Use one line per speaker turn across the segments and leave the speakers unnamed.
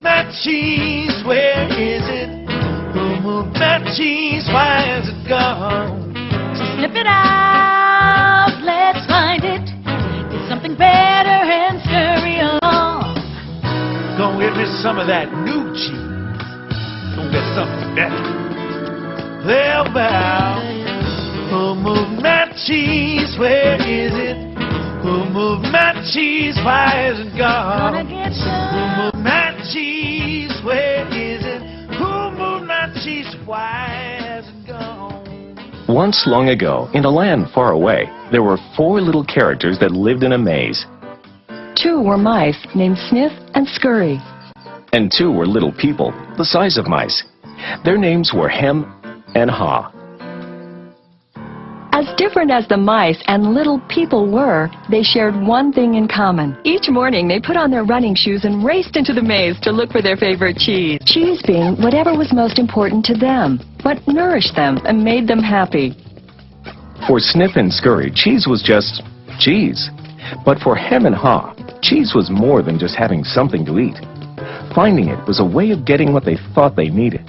My cheese, where is it? Who moved my cheese? Why is it gone?
So sniff it out, let's find it. Get something better and scurry along.
Go get me some of that new cheese. Go get something better. Well, well, who moved my cheese? Where is it? Who moved my cheese? Why is it gone?
Gonna get
Who
some.
moved my cheese? Where is it? Who moved my cheese? Why has it gone?
Once long ago, in a land far away, there were 4 little characters that lived in a maze.
2 were mice named Sniff and Scurry.
And 2 were little people, the size of mice. Their names were Hem and Haw.
As different as the mice and little people were, they shared one thing in common. Each morning, they put on their running shoes and raced into the maze to look for their favorite cheese. Cheese being whatever was most important to them, what nourished them and made them happy.
For Sniff and Scurry, cheese was just cheese. But for Hem and Haw, cheese was more than just having something to eat. Finding it was a way of getting what they thought they needed.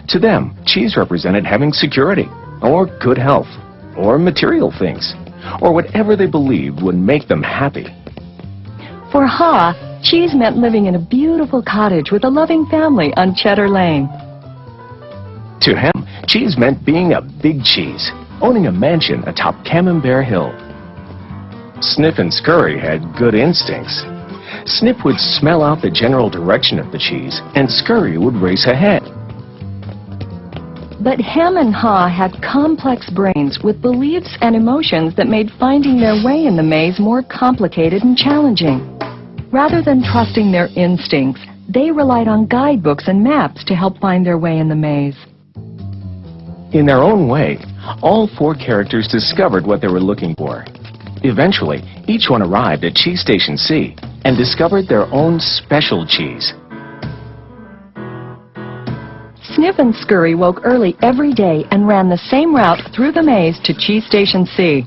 To them, cheese represented having security, or good health, or material things, or whatever they believed would make them happy.
For Haw, cheese meant living in a beautiful cottage with a loving family on Cheddar Lane.
To Hem, cheese meant being a big cheese, owning a mansion atop Camembert Hill. Sniff and Scurry had good instincts. Sniff would smell out the general direction of the cheese, and Scurry would race ahead.
But Hem and Haw had complex brains with beliefs and emotions that made finding their way in the maze more complicated and challenging. Rather than trusting their instincts, they relied on guidebooks and maps to help find their way in the maze.
In their own way, all 4 characters discovered what they were looking for. Eventually, each one arrived at Cheese Station C and discovered their own special cheese.
Sniff and Scurry woke early every day and ran the same route through the maze to Cheese Station C.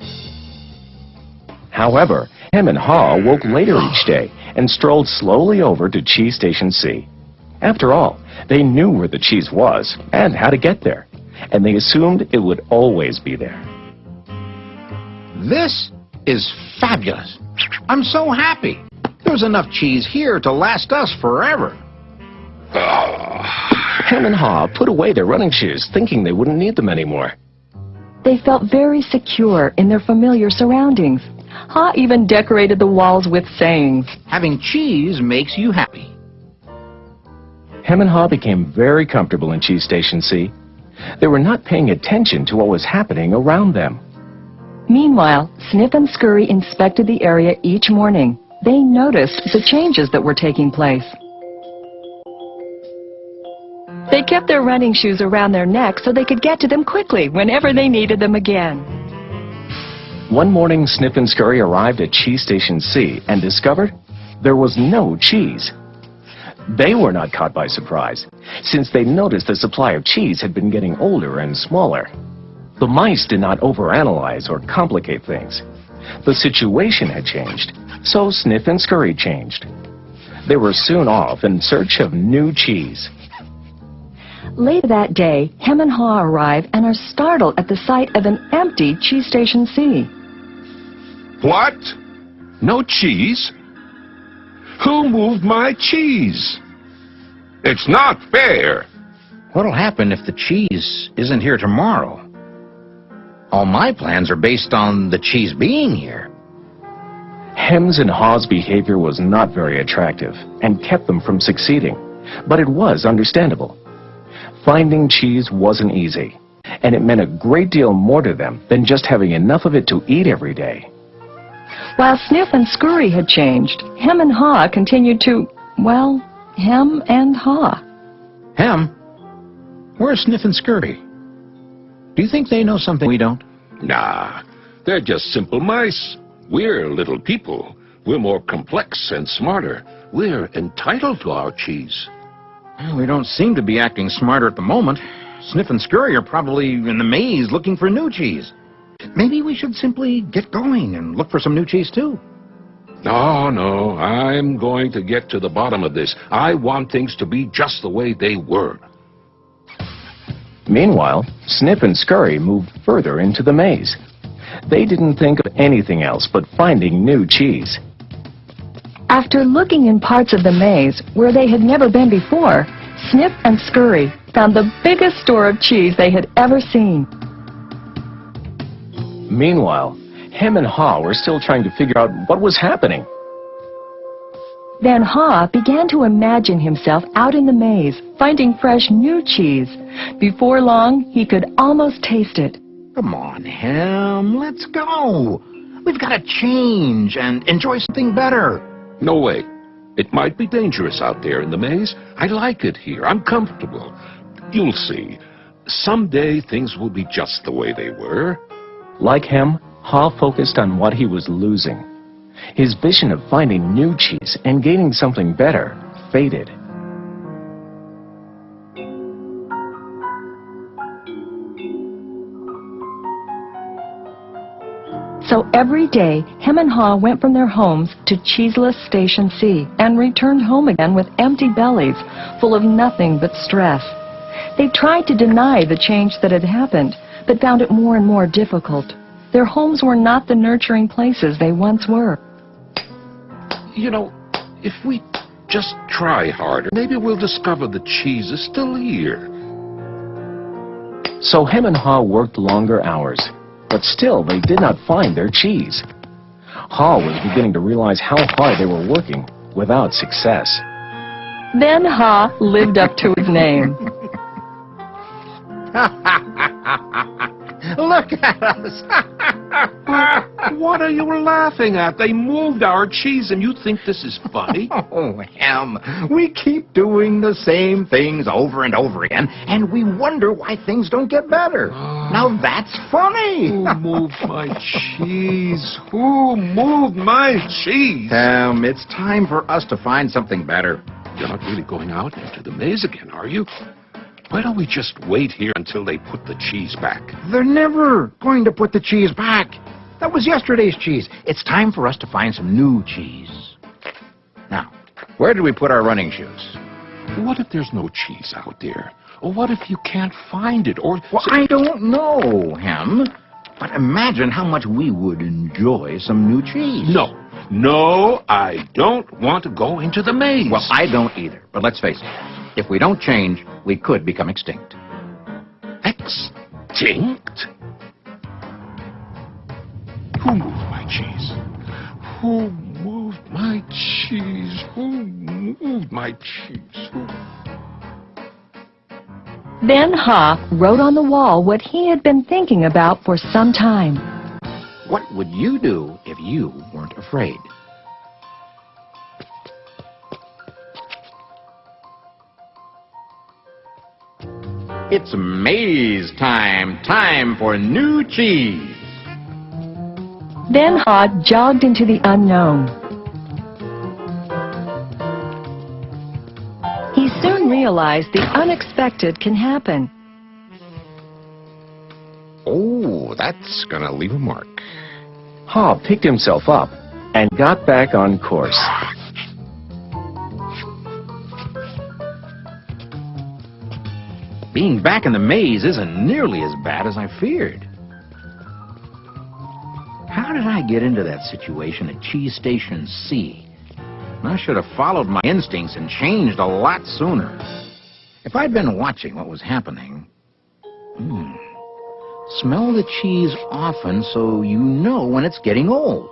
However, Hem and Haw woke later each day and strolled slowly over to Cheese Station C. After all, they knew where the cheese was and how to get there, and they assumed it would always be there.
This is fabulous. I'm so happy. There's enough cheese here to last us forever.
Hem and Haw put away their running shoes, thinking they wouldn't need them anymore.
They felt very secure in their familiar surroundings. Haw even decorated the walls with sayings.
Having cheese makes you happy.
Hem and Haw became very comfortable in Cheese Station C. They were not paying attention to what was happening around them.
Meanwhile, Sniff and Scurry inspected the area each morning. They noticed the changes that were taking place. They kept their running shoes around their necks so they could get to them quickly whenever they needed them again.
One morning, Sniff and Scurry arrived at Cheese Station C and discovered there was no cheese. They were not caught by surprise, since they noticed the supply of cheese had been getting older and smaller. The mice did not overanalyze or complicate things. The situation had changed, so Sniff and Scurry changed. They were soon off in search of new cheese.
Later that day, Hem and Haw arrive and are startled at the sight of an empty Cheese Station C.
What? No cheese? Who moved my cheese? It's not fair.
What'll happen if the cheese isn't here tomorrow? All my plans are based on the cheese being here.
Hem's and Haw's behavior was not very attractive and kept them from succeeding, but it was understandable. Finding cheese wasn't easy, and it meant a great deal more to them than just having enough of it to eat every day.
While Sniff and Scurry had changed, Hem and Haw continued to, well, hem and haw.
Hem, where's Sniff and Scurry? Do you think they know something we don't?
Nah, they're just simple mice. We're little people. We're more complex and smarter. We're entitled to our cheese.
Well, we don't seem to be acting smarter at the moment. Sniff and Scurry are probably in the maze looking for new cheese. Maybe we should simply get going and look for some new cheese, too.
No, no, I'm going to get to the bottom of this. I want things to be just the way they were.
Meanwhile, Snip and Scurry moved further into the maze. They didn't think of anything else but finding new cheese.
After looking in parts of the maze where they had never been before, Snip and Scurry found the biggest store of cheese they had ever seen.
Meanwhile, Hem and Haw were still trying to figure out what was happening.
Then Haw began to imagine himself out in the maze, finding fresh new cheese. Before long, he could almost taste it.
Come on, Hem, let's go. We've got to change and enjoy something better.
No way. It might be dangerous out there in the maze. I like it here. I'm comfortable. You'll see. Someday things will be just the way they were.
Like Hem, Haw focused on what he was losing. His vision of finding new cheese and gaining something better faded.
So every day, Hem and Haw went from their homes to cheeseless Station C and returned home again with empty bellies, full of nothing but stress. They tried to deny the change that had happened, but found it more and more difficult. Their homes were not the nurturing places they once were.
You know, if we just try harder, maybe we'll discover the cheese is still here.
So Hem and Haw worked longer hours, but still they did not find their cheese. Haw was beginning to realize how hard they were working without success.
Then Haw lived up to his name.
Look at us.
What are you laughing at? They moved our cheese and you think this is funny?
Oh, Hem, we keep doing the same things over and over again, and we wonder why things don't get better. Now that's funny.
Who moved my cheese? Who moved my cheese?
Hem, it's time for us to find something better.
You're not really going out into the maze again, are you? Why don't we just wait here until they put the cheese back?
They're never going to put the cheese back. That was yesterday's cheese. It's time for us to find some new cheese. Now, where did we put our running shoes?
What if there's no cheese out there? Or what if you can't find it? Or
Well, I don't know, Hem. But imagine how much we would enjoy some new cheese.
No, I don't want to go into the maze.
Well, I don't either. But let's face it. If we don't change, we could become extinct.
Extinct? Who moved my cheese? Who moved my cheese? Who moved my cheese?
Then Haw wrote on the wall what he had been thinking about for some time.
What would you do if you weren't afraid? It's maze time. Time for new cheese.
Then Haw jogged into the unknown. He soon realized the unexpected can happen.
Oh, that's gonna leave a mark.
Haw picked himself up and got back on course.
Being back in the maze isn't nearly as bad as I feared. How did I get into that situation at Cheese Station C? I should have followed my instincts and changed a lot sooner. If I'd been watching what was happening... Smell the cheese often so you know when it's getting old.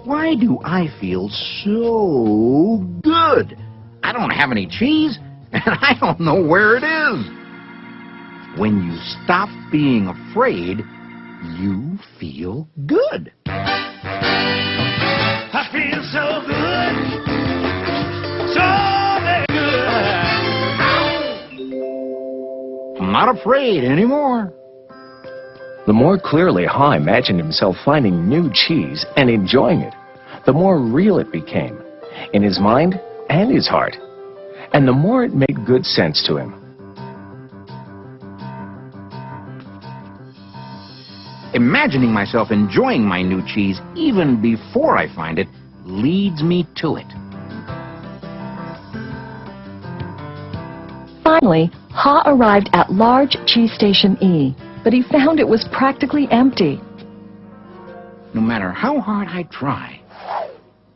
Why do I feel so good? I don't have any cheese, and I don't know where it is. When you stop being afraid, you feel good.
I feel so good, so very good.
I'm not afraid anymore.
The more clearly Haw imagined himself finding new cheese and enjoying it, the more real it became, in his mind and his heart, and the more it made good sense to him.
imagining myself enjoying my new cheese even before I find it leads me to it.
Finally, Ha arrived at large cheese station E, but he found it was practically empty.
No matter how hard I try,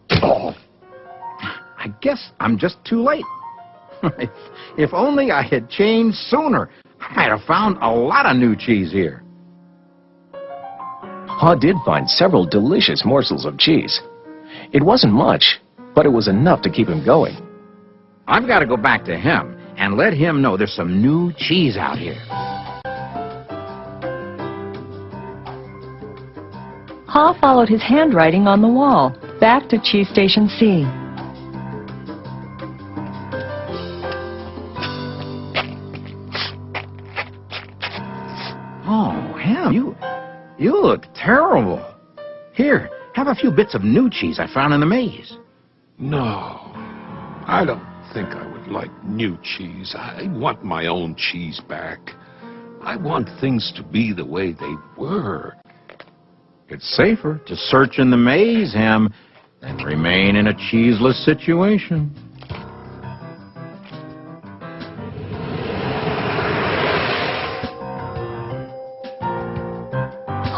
I guess I'm just too late. If only I had changed sooner, I might have found a lot of new cheese here.
Ha did find several delicious morsels of cheese. It wasn't much, but it was enough to keep him going.
I've got to go back to him and let him know there's some new cheese out here.
Ha followed his handwriting on the wall, back to cheese station C.
Oh, Ham, you look terrible. Here, have a few bits of new cheese I found in the maze.
No, I don't think I would like new cheese. I want my own cheese back. I want things to be the way they were.
It's safer to search in the maze, Ham, than remain in a cheeseless situation.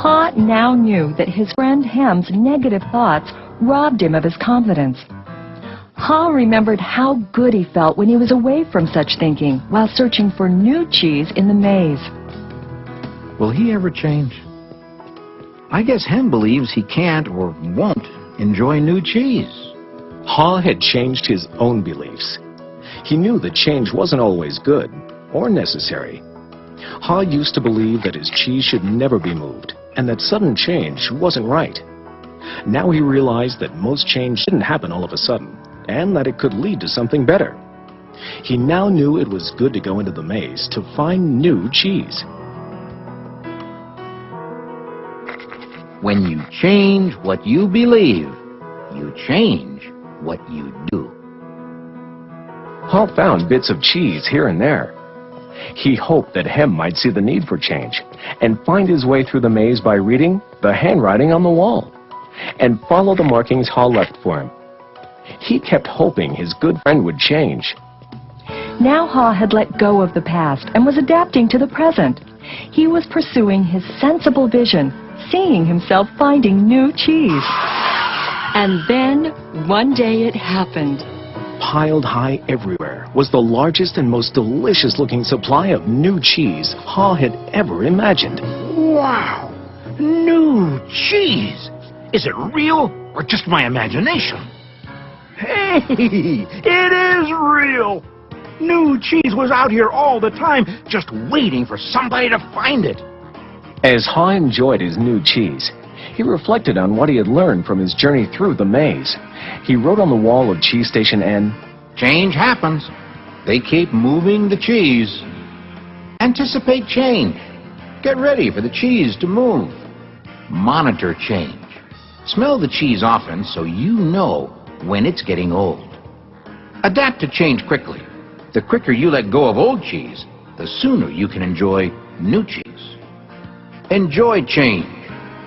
Ha now knew that his friend Ham's negative thoughts robbed him of his confidence. Ha remembered how good he felt when he was away from such thinking while searching for new cheese in the maze.
Will he ever change? I guess Ham believes he can't or won't enjoy new cheese.
Ha had changed his own beliefs. He knew that change wasn't always good or necessary. Ha used to believe that his cheese should never be moved and that sudden change wasn't right. Now he realized that most change didn't happen all of a sudden and that it could lead to something better. He now knew it was good to go into the maze to find new cheese.
When you change what you believe, you change what you do.
Ha found bits of cheese here and there. He hoped that Hem might see the need for change and find his way through the maze by reading the handwriting on the wall and follow the markings Ha left for him. He kept hoping his good friend would change.
Now Ha had let go of the past and was adapting to the present. He was pursuing his sensible vision, seeing himself finding new cheese. And then, one day it happened.
Piled high everywhere was the largest and most delicious-looking supply of new cheese Ha had ever imagined.
Wow! New cheese! Is it real or just my imagination? Hey! It is real! New cheese was out here all the time, just waiting for somebody to find it.
As Ha enjoyed his new cheese, he reflected on what he had learned from his journey through the maze. He wrote on the wall of Cheese Station N,
Change happens. They keep moving the cheese. Anticipate change. Get ready for the cheese to move. Monitor change. Smell the cheese often so you know when it's getting old. Adapt to change quickly. The quicker you let go of old cheese, the sooner you can enjoy new cheese. Enjoy change.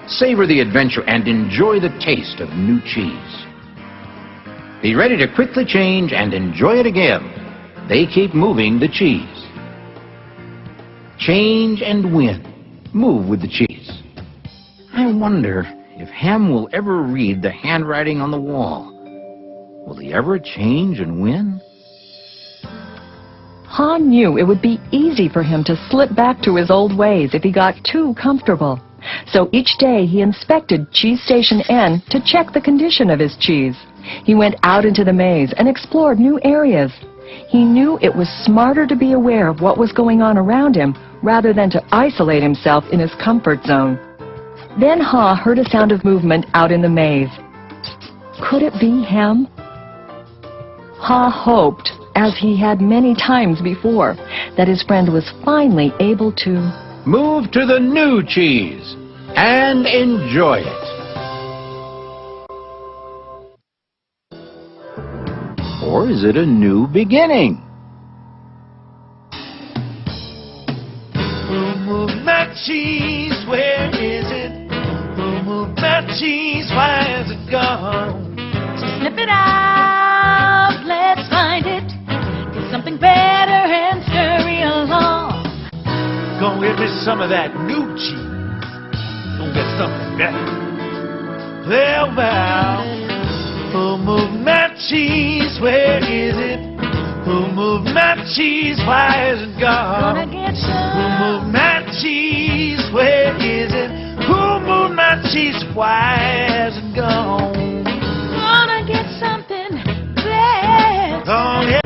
Savor the adventure and enjoy the taste of new cheese. Be ready to quickly change and enjoy it again. They keep moving the cheese. Change and win. Move with the cheese. I wonder if Ham will ever read the handwriting on the wall. Will he ever change and win?
Ha knew it would be easy for him to slip back to his old ways if he got too comfortable. So each day he inspected Cheese Station N to check the condition of his cheese. He went out into the maze and explored new areas. He knew it was smarter to be aware of what was going on around him rather than to isolate himself in his comfort zone. Then Ha heard a sound of movement out in the maze. Could it be Hem? Ha hoped, as he had many times before, that his friend was finally able to
move to the new cheese and enjoy it. Or is it a new beginning?
Move, move my cheese, where is it? cheese, why is it gone?
So snip it out, let's find it. Get something better and scurry along.
Gonna get me some of that new cheese. Gonna get something better. Well, who moved my cheese? Where is it? Who moved my cheese? Why is it gone?
Gonna get
Who
some.
moved my cheese? Where is it? Who moved my cheese? Why has it gone?
Gonna get something better.
Gonna